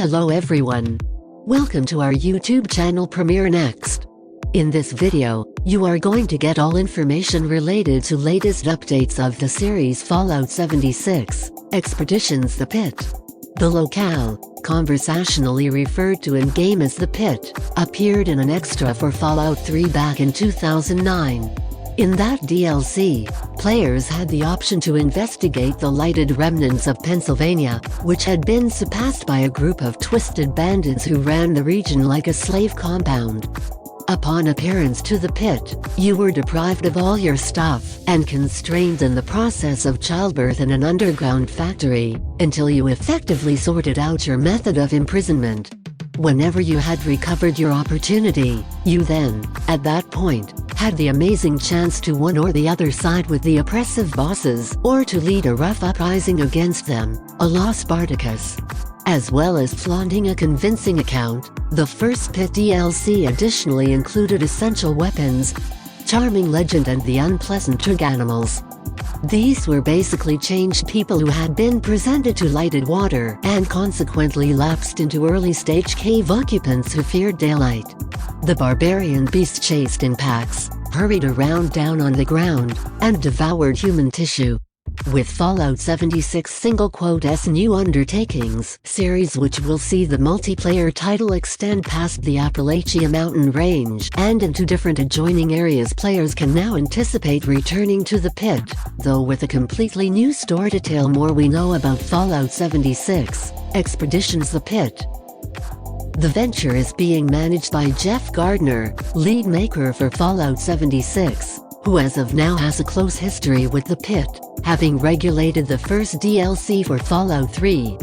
Hello everyone. Welcome to our YouTube channel Premiere Next. In this video, you are going to get all information related to latest updates of the series Fallout 76, Expeditions The Pitt. The locale, conversationally referred to in-game as The Pitt, appeared in an extra for Fallout 3 back in 2009. In that DLC, players had the option to investigate the lighted remnants of Pennsylvania, which had been surpassed by a group of twisted bandits who ran the region like a slave compound. Upon appearance to the pit, you were deprived of all your stuff and constrained in the process of childbirth in an underground factory, until you effectively sorted out your method of imprisonment. Whenever you had recovered your opportunity, you then, at that point, had the amazing chance to one or the other side with the oppressive bosses or to lead a rough uprising against them, a la Spartacus. As well as flaunting a convincing account, the first Pitt DLC additionally included essential weapons, charming legend and the unpleasant drug animals. These were basically changed people who had been presented to lighted water and consequently lapsed into early-stage cave occupants who feared daylight. The barbarian beasts chased in packs, hurried around down on the ground, and devoured human tissue. With Fallout 76 single-quote-s new undertakings series, which will see the multiplayer title extend past the Appalachia mountain range and into different adjoining areas, players can now anticipate returning to the pit, though with a completely new story to tell more we know about Fallout 76, Expeditions The Pitt. The venture is being managed by Jeff Gardner, lead maker for Fallout 76, who as of now has a close history with the pit, having regulated the first DLC for Fallout 3.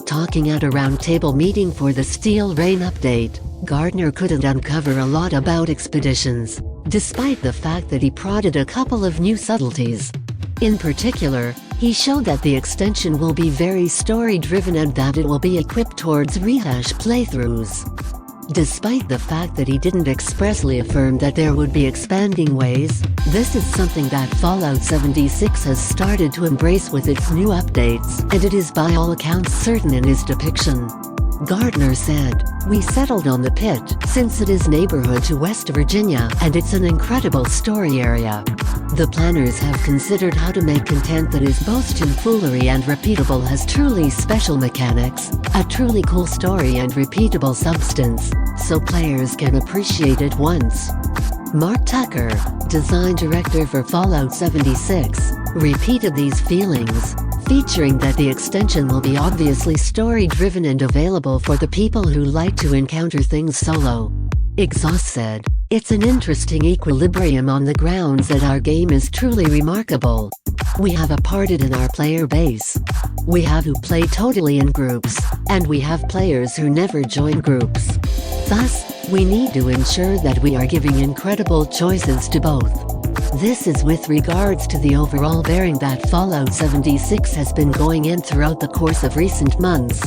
Talking at a roundtable meeting for the Steel Rain update, Gardner couldn't uncover a lot about Expeditions, despite the fact that he prodded a couple of new subtleties. In particular, he showed that the extension will be very story-driven and that it will be equipped towards rehash playthroughs. Despite the fact that he didn't expressly affirm that there would be expanding ways, this is something that Fallout 76 has started to embrace with its new updates, and it is by all accounts certain in his depiction. Gardner said, "We settled on the pit since it is neighborhood to West Virginia and it's an incredible story area. The planners have considered how to make content that is both tomfoolery and repeatable, has truly special mechanics, a truly cool story and repeatable substance, so players can appreciate it once." Mark Tucker, design director for Fallout 76, repeated these feelings, featuring that the extension will be obviously story-driven and available for the people who like to encounter things solo. Exhaust said, "It's an interesting equilibrium on the grounds that our game is truly remarkable. We have a parted in our player base. We have who play totally in groups, and we have players who never join groups. Thus, we need to ensure that we are giving incredible choices to both." This is with regards to the overall bearing that Fallout 76 has been going in throughout the course of recent months.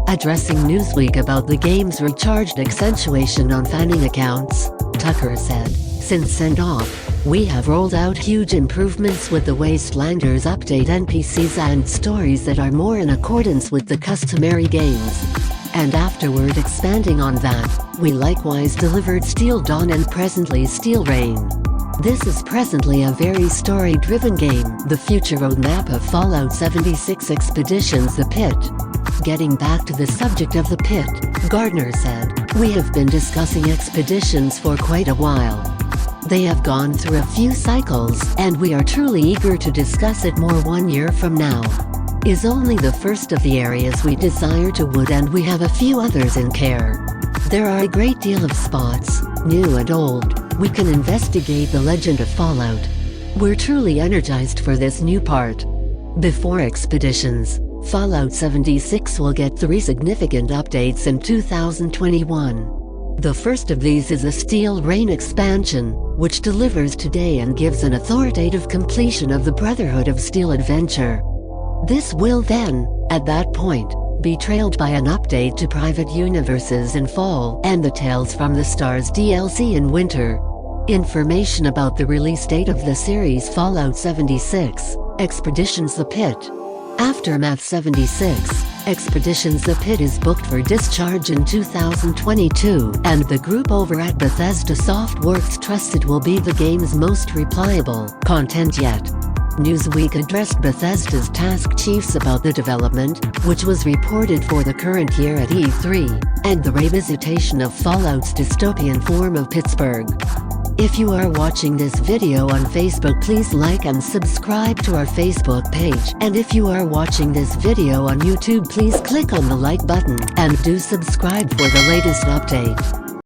Addressing Newsweek about the game's recharged accentuation on fanning accounts, Tucker said, "Since Send-Off, we have rolled out huge improvements with the Wastelanders update, NPCs and stories that are more in accordance with the customary games. And afterward, expanding on that, we likewise delivered Steel Dawn and presently Steel Rain. This is presently a very story-driven game." The future roadmap of Fallout 76 Expeditions The Pitt. Getting back to the subject of the pit, Gardner said, "We have been discussing Expeditions for quite a while. They have gone through a few cycles, and we are truly eager to discuss it more 1 year from now. Is only the first of the areas we desire to wood, and we have a few others in care. There are a great deal of spots, new and old, we can investigate the legend of Fallout. We're truly energized for this new part." Before Expeditions, Fallout 76 will get 3 significant updates in 2021. The first of these is a Steel Rain expansion, which delivers today and gives an authoritative completion of the Brotherhood of Steel adventure. This will then, at that point, be trailed by an update to Private Universes in fall and the Tales from the Stars DLC in winter. Information about the release date of the series Fallout 76, Expeditions The Pitt, Aftermath 76, Expeditions The Pitt is booked for discharge in 2022, and the group over at Bethesda Softworks trust it will be the game's most replayable content yet. Newsweek addressed Bethesda's task chiefs about the development, which was reported for the current year at E3, and the revisitation of Fallout's dystopian form of Pittsburgh. If you are watching this video on Facebook, please like and subscribe to our Facebook page, and if you are watching this video on YouTube, please click on the like button, and do subscribe for the latest update.